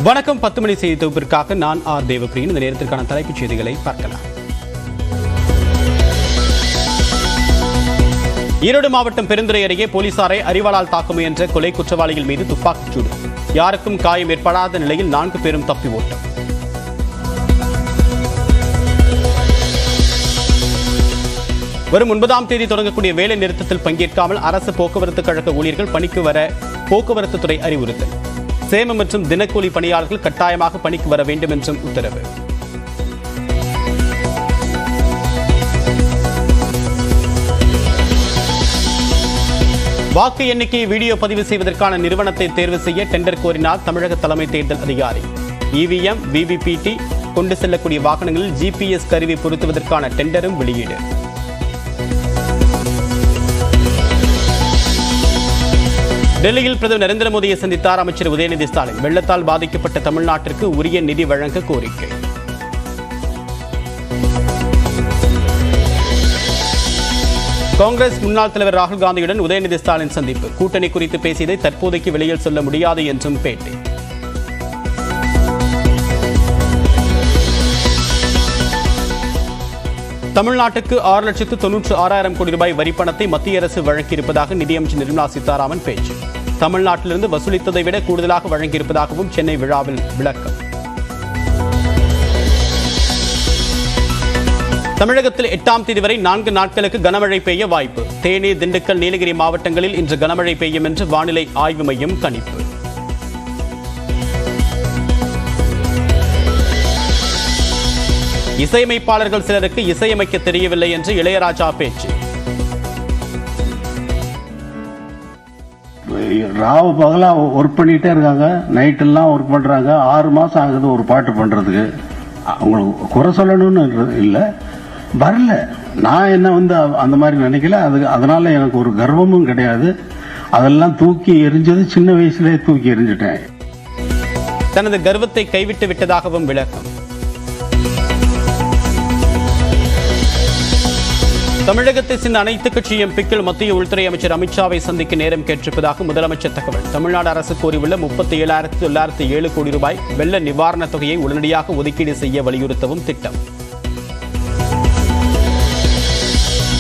வணக்கம். 10 மணி செய்தி தொகுப்பிற்காக நான் ஆர் தேவப்பிரியன். இந்த நேரத்திற்கான தலைப்புச் செய்திகளை பார்க்கலாம். ஈரோடு மாவட்டம் பெருந்துறை அருகே போலீசாரை அரிவாளால் தாக்க முயன்ற கொலை குற்றவாளிகள் மீது துப்பாக்கிச்சூடு. யாருக்கும் காயம் ஏற்படாத நிலையில் 4 பேரும் தப்பி ஓட்டம். வரும் 9ஆம் தேதி தொடங்கக்கூடிய வேலை நிறுத்தத்தில் பங்கேற்காமல் அரசு போக்குவரத்து கழக ஊழியர்கள் பணிக்கு வர போக்குவரத்து துறை அறிவுறுத்தல். சேம மற்றும் தினக்கூலி பணியாளர்கள் கட்டாயமாக பணிக்கு வர வேண்டும் என்றும் உத்தரவு. வாக்கு எண்ணிக்கையை வீடியோ பதிவு செய்வதற்கான நிறுவனத்தை தேர்வு செய்ய டெண்டர் கோரினார் தமிழக தலைமை தேர்தல் அதிகாரி. இவிஎம், விவிபிடி கொண்டு செல்லக்கூடிய வாகனங்களில் GPS கருவி பொருத்துவதற்கான டெண்டரும் வெளியீடு. டெல்லியில் பிரதமர் நரேந்திர மோடியை சந்தித்தார் அமைச்சர் உதயநிதி ஸ்டாலின். வெள்ளத்தால் பாதிக்கப்பட்ட தமிழ்நாட்டிற்கு உரிய நிதி வழங்க கோரிக்கை. காங்கிரஸ் முன்னாள் தலைவர் ராகுல் காந்தியுடன் உதயநிதி ஸ்டாலின் சந்திப்பு. கூட்டணி குறித்து பேசியதை தற்போதைக்கு வெளியில் சொல்ல முடியாது என்றும் பேட்டி. தமிழ்நாட்டுக்கு 6,96,000 கோடி ரூபாய் வரிப்பணத்தை மத்திய அரசு வழங்கியிருப்பதாக நிதியமைச்சர் நிர்மலா சீதாராமன் பேச்சு. தமிழ்நாட்டிலிருந்து வசூலித்ததை விட கூடுதலாக வழங்கியிருப்பதாகவும் சென்னை விழாவில் விளக்கம். தமிழகத்தில் 8ஆம் தேதி வரை 4 நாட்களுக்கு கனமழை பெய்ய வாய்ப்பு. தேனி, திண்டுக்கல், நீலகிரி மாவட்டங்களில் இன்று கனமழை பெய்யும் என்று வானிலை ஆய்வு மையம் கணிப்பு. இசையமைப்பாளர்கள் சிலருக்கு இசையமைக்க தெரியவில்லை என்று இளையராஜா பேச்சு. ராவ பகலா ஒர்க் பண்ணிட்டே இருக்காங்க, நைட் எல்லாம் ஒர்க் பண்றாங்க. 6 மாசம் ஆகுது ஒரு பாட்டு பண்றதுக்கு. அவங்களுக்கு குறை சொல்லணும்னு இல்லை, வரல. நான் என்ன அந்த மாதிரி நினைக்கல. அதனால எனக்கு ஒரு கர்வமும் கிடையாது. அதெல்லாம் தூக்கி எரிஞ்சது சின்ன வயசுலேயே தூக்கி எரிஞ்சிட்டேன். தனது கர்வத்தை கைவிட்டு விட்டதாகவும் விளக்கம். தமிழகத்தை சேர்ந்த அனைத்து கட்சி எம்பிக்கள் மத்திய உள்துறை அமைச்சர் அமித்ஷாவை சந்திக்க நேரம் கேட்டிருப்பதாக முதலமைச்சர் தகவல். தமிழ்நாடு அரசு கோரியுள்ள 37,907 கோடி ரூபாய் வெள்ள நிவாரணத் தொகையை உடனடியாக ஒதுக்கீடு செய்ய வலியுறுத்தவும் திட்டம்.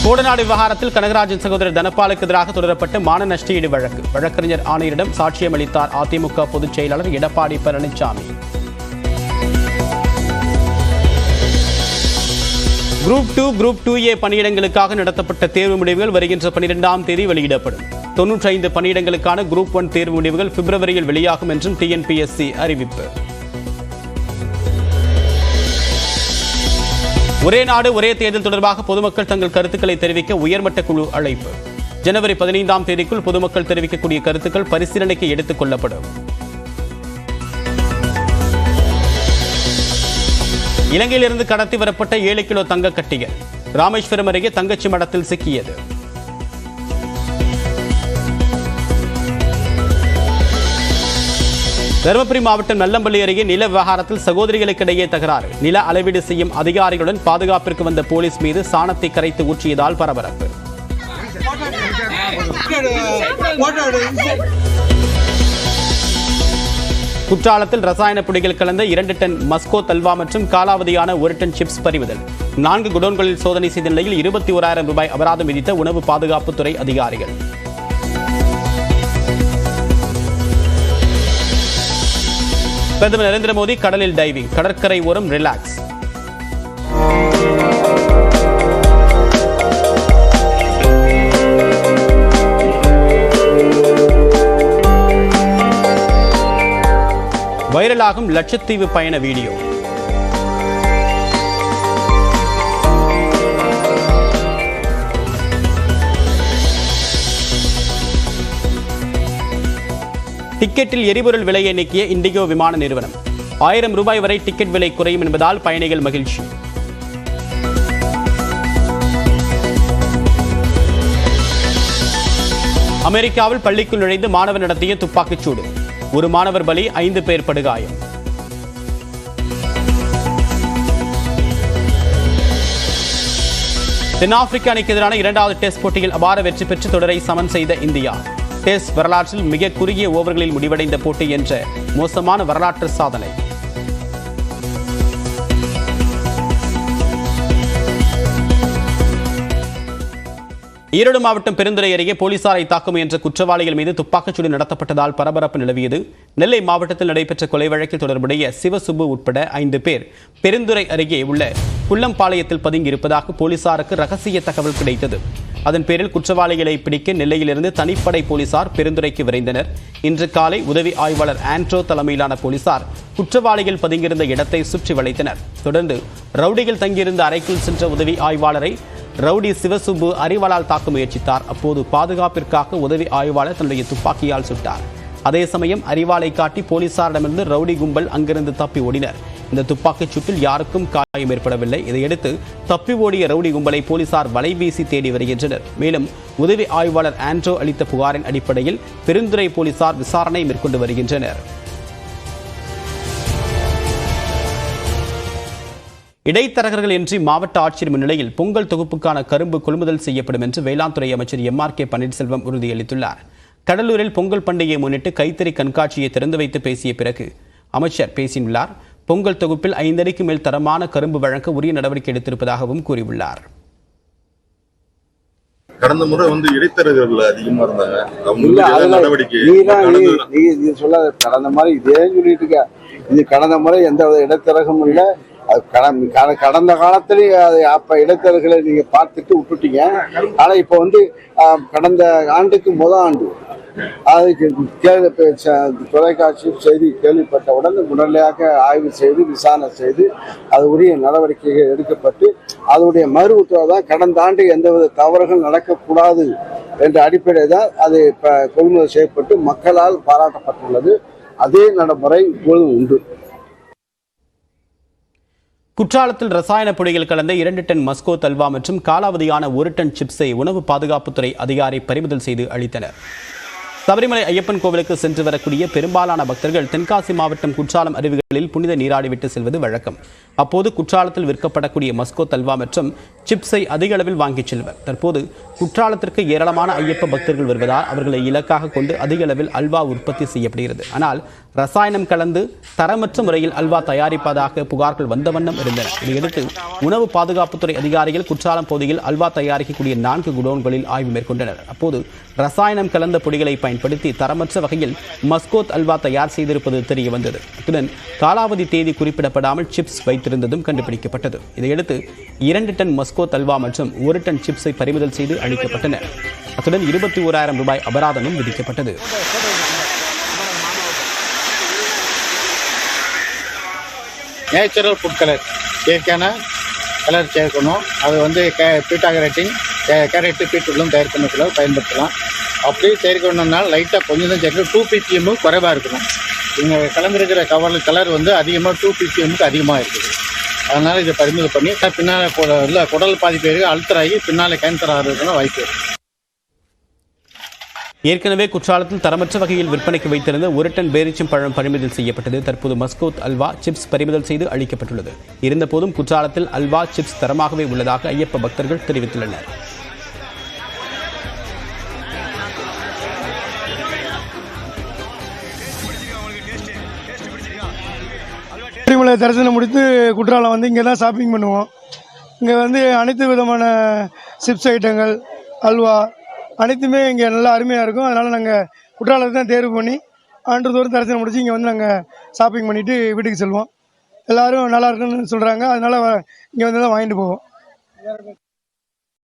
கோடநாடு விவகாரத்தில் கனகராஜன் சகோதரர் தனபாலுக்கு எதிராக தொடரப்பட்ட மான நஷ்டஈடு வழக்கு. வழக்கறிஞர் ஆணையரிடம் சாட்சியம் அளித்தார் அதிமுக பொதுச் செயலாளர் Edappadi Palaniswami. Group 2, group 2A பணியிடங்களுக்காக நடத்தப்பட்ட தேர்வு முடிவுகள் வருகின்ற 12ஆம் தேதி வெளியிடப்படும். 95 பணியிடங்களுக்கான குரூப் 1 தேர்வு முடிவுகள் பிப்ரவரியில் வெளியாகும் என்றும் TNPSC அறிவிப்பு. ஒரே நாடு ஒரே தேர்தல் தொடர்பாக பொதுமக்கள் தங்கள் கருத்துக்களை தெரிவிக்க உயர்மட்ட குழு அழைப்பு. ஜனவரி 15ஆம் தேதிக்குள் பொதுமக்கள் தெரிவிக்கக்கூடிய கருத்துக்கள் பரிசீலனைக்கு எடுத்துக் கொள்ளப்படும். இலங்கையிலிருந்து கடத்தி வரப்பட்ட 7 கிலோ தங்க கட்டிகள் ராமேஸ்வரம் அருகே தங்கச்சி மடத்தில் சிக்கியது. தருமபுரி மாவட்டம் நல்லம்பள்ளி அருகே நில விவகாரத்தில் சகோதரிகளுக்கிடையே தகராறு. நில அளவீடு செய்யும் அதிகாரிகளுடன் பாதுகாப்பிற்கு வந்த போலீஸ் மீது சாணத்தை கரைத்து ஊற்றியதால் பரபரப்பு. குற்றாலத்தில் ரசாயன பொடிகள் கலந்த 2 டன் மஸ்கோ தல்வா மற்றும் காலாவதியான 1 டன் சிப்ஸ் பறிமுதல். 4 குடோன்களில் சோதனை செய்த நிலையில் 21,000 ரூபாய் அபராதம் விதித்த உணவு பாதுகாப்புத்துறை அதிகாரிகள். பிரதமர் நரேந்திர மோடி கடலில் டைவிங். கடற்கரை ஓரம் ரிலாக்ஸ். வைரலாகும் லட்சத்தீவு பயண வீடியோ. டிக்கெட்டில் எரிபொருள் விலையை நீக்கிய இண்டிகோ விமான நிறுவனம். 1000 ரூபாய் வரை டிக்கெட் விலை குறையும் என்பதால் பயணிகள் மகிழ்ச்சி. அமெரிக்காவில் பள்ளிக்குள் நுழைந்து மாணவர் நடத்திய துப்பாக்கிச்சூடு. ஒரு மாணவர் பலி, 5 பேர் படுகாயம். தென்னாப்பிரிக்க அணிக்கு எதிரான 2வது டெஸ்ட் போட்டியில் அபார வெற்றி பெற்று தொடரை சமன் செய்த இந்தியா. டெஸ்ட் வரலாற்றில் மிக குறுகிய ஓவர்களில் முடிவடைந்த போட்டி என்ற மோசமான வரலாற்று சாதனை. ஈரோடு மாவட்டம் பெருந்துறை அருகே போலீசாரை தாக்க முயன்ற குற்றவாளிகள் மீது துப்பாக்கிச்சூடு நடத்தப்பட்டதால் பரபரப்பு நிலவியது. நெல்லை மாவட்டத்தில் நடைபெற்ற கொலை வழக்கில் தொடர்புடைய சிவசுப்பு உட்பட 5 பேர் பெருந்துறை அருகே உள்ள குள்ளம்பாளையத்தில் பதுங்கியிருப்பதாக போலீசாருக்கு ரகசிய தகவல் கிடைத்தது. அதன் பேரில் குற்றவாளிகளை பிடிக்க நெல்லையிலிருந்து தனிப்படை போலீசார் பெருந்துறைக்கு விரைந்தனர். இன்று காலை உதவி ஆய்வாளர் ஆண்ட்ரோ தலைமையிலான போலீசார் குற்றவாளிகள் பதுங்கியிருந்த இடத்தை சுற்றி வளைத்தனர். தொடர்ந்து ரவுடிகள் தங்கியிருந்த அறைக்குள் சென்ற உதவி ஆய்வாளரை ரவுடி சிவசுப்பு அறிவாளால் தாக்க முயற்சித்தார். அப்போது பாதுகாப்பிற்காக உதவி ஆய்வாளர் தன்னுடைய துப்பாக்கியால் சுட்டார். அதே சமயம் அறிவாளை காட்டி போலீசாரிடமிருந்து ரவுடி கும்பல் அங்கிருந்து தப்பி ஓடினர். இந்த துப்பாக்கிச் சூட்டில் யாருக்கும் காயம் ஏற்படவில்லை. இதையடுத்து தப்பி ஓடிய ரவுடி கும்பலை போலீசார் வலைவீசி தேடி வருகின்றனர். மேலும் உதவி ஆய்வாளர் ஆண்ட்ரோ அளித்த புகாரின் அடிப்படையில் பெருந்துறை போலீசார் விசாரணை மேற்கொண்டு வருகின்றனர். இடைத்தரகர்கள் இன்றி மாவட்ட ஆட்சியர் முன்னிலையில் பொங்கல் தொகுப்புக்கான கரும்பு கொள்முதல் செய்யப்படும் என்று வேளாண் துறை அமைச்சர் MRK பன்னீர்செல்வம் உறுதியளித்துள்ளார். கடலூரில் பொங்கல் பண்டிகையை முன்னிட்டு கைத்தறி கண்காட்சியை திறந்து வைத்து பேசிய பிறகு அமைச்சர் பேசியுள்ளார். பொங்கல் தொகுப்பில் 5 அடிக்கு மேல் தரமான கரும்பு வழங்க உரிய நடவடிக்கை எடுத்திருப்பதாகவும் கூறியுள்ளார். கடந்த முறை இடைத்தரகர்கள் அதிகமா இருந்தாங்க. கடந்த மாதிரி இதே சொல்லிட்டு இருக்க. இது கடந்த முறை எந்த இடைத்தரகமும் இல்லை. கடந்த காலத்திலேயே அப்ப இடைத்தரகர்களை நீங்க பார்த்துட்டு விட்டுட்டீங்க. ஆனா இப்ப கடந்த ஆண்டுக்கு முதல் ஆண்டு அதுக்கு தொலைக்காட்சி செய்தி கேள்விப்பட்டவுடன் உடனடியாக ஆய்வு செய்து விசாரணை செய்து அது உரிய நடவடிக்கைகள் எடுக்கப்பட்டு அதனுடைய மறு உத்தரவு தான் கடந்த ஆண்டு எந்தவித தவறுகள் நடக்கக்கூடாது என்ற அடிப்படையில் தான் அது இப்ப கொள்முதல் செய்யப்பட்டு மக்களால் பாராட்டப்பட்டுள்ளது. அதே நடைமுறை இப்பொழுது உண்டு. குற்றாலத்தில் ரசாயன பொடிகள் கலந்த 2 டன் மஸ்கோத் அல்வா மற்றும் காலாவதியான 1 டன் சிப்ஸை உணவு பாதுகாப்புத்துறை அதிகாரி பறிமுதல் செய்து அளித்தனர். சபரிமலை ஐயப்பன் கோவிலுக்கு சென்று வரக்கூடிய பெரும்பாலான பக்தர்கள் தென்காசி மாவட்டம் குற்றாலம் அருவிகளில் புனித நீராடிவிட்டு செல்வது வழக்கம். அப்போது குற்றாலத்தில் விற்கப்படக்கூடிய மஸ்கோத் அல்வா மற்றும் சிப்ஸை அதிக அளவில் வாங்கிச் செல்வர். தற்போது குற்றாலத்திற்கு ஏராளமான ஐயப்ப பக்தர்கள் வருவதால் அவர்களை இலக்காக கொண்டு அதிக அளவில் அல்வா உற்பத்தி செய்யப்படுகிறது. ஆனால் ரசாயனம் கலந்து தரமற்ற முறையில் அல்வா தயாரிப்பதாக புகார்கள் வந்த வண்ணம் இருந்தன. இதையடுத்து உணவு பாதுகாப்புத்துறை அதிகாரிகள் குற்றாலம் பகுதியில் அல்வா தயாரிக்கக்கூடிய 4 குடோன்களில் ஆய்வு மேற்கொண்டனர். அப்போது ரசாயனம் கலந்த பொடிகளை பயன்படுத்தி தரமற்ற வகையில் மஸ்கோத் அல்வா தயார் செய்திருப்பது தெரிய வந்தது. அத்துடன் காலாவதி தேதி குறிப்பிடப்படாமல் சிப்ஸ் வைத்திருந்ததும் கண்டுபிடிக்கப்பட்டது. இதையடுத்து 2 டன் மஸ்கோத் அல்வா மற்றும் 1 டன் சிப்ஸை பறிமுதல் செய்து அளிக்கப்பட்டன. அத்துடன் 21,000 ரூபாய் அபராதமும் விதிக்கப்பட்டது. நேச்சுரல் ஃபுட் கலர், இயற்கையான கலர் சேர்க்கணும். அது பீட்டா கேரட்டின், கேரட்டு பீட்ரூட்லாம் தயார் பண்ண பயன்படுத்தலாம். அப்படியே சேர்க்கணும்னால லைட்டாக கொஞ்சம் தான் சேர்க்கணும். 2 ppm குறைவாக இருக்கணும். இங்கே கலந்துருக்கிற கலர் அதிகமாக 2 ppm அதிகமாக இருக்குது. அதனால் இதை பறிமுதல் பண்ணி பின்னால் இல்லை குடல் பாதிப்பு அல்சராகி பின்னால் கேன்சர் ஆகிறதுக்கான வாய்ப்பு இருக்குது. ஏற்கனவே குற்றாலத்தில் தரமற்ற வகையில் விற்பனைக்கு வைத்திருந்த 1 டன் பேரிச்சம் பழம் பறிமுதல் செய்யப்பட்டது. தற்போது மஸ்கோத் அல்வா சிப்ஸ் பறிமுதல் செய்து அளிக்கப்பட்டுள்ளது. இருந்தபோதும் குற்றாலத்தில் அல்வா சிப்ஸ் தரமாகவே உள்ளதாக ஐயப்ப பக்தர்கள் தெரிவித்துள்ளனர். சபரிமலை தரிசனம் முடித்து குற்றாலம் இங்கே தான் ஷாப்பிங் பண்ணுவோம். இங்கே அனைத்து விதமான சிப்ஸ் ஐட்டங்கள், அல்வா அனைத்துமே இங்கே நல்லா அருமையாக இருக்கும். அதனால் நாங்கள் குற்றாலத்தை தான் தேர்வு பண்ணி ஆண்டுதோறும் தரிசனம் முடித்து இங்கே நாங்கள் ஷாப்பிங் பண்ணிவிட்டு வீட்டுக்கு செல்வோம். எல்லோரும் நல்லா இருக்குன்னு சொல்கிறாங்க. அதனால் இங்கே தான் வாங்கிட்டு போவோம்.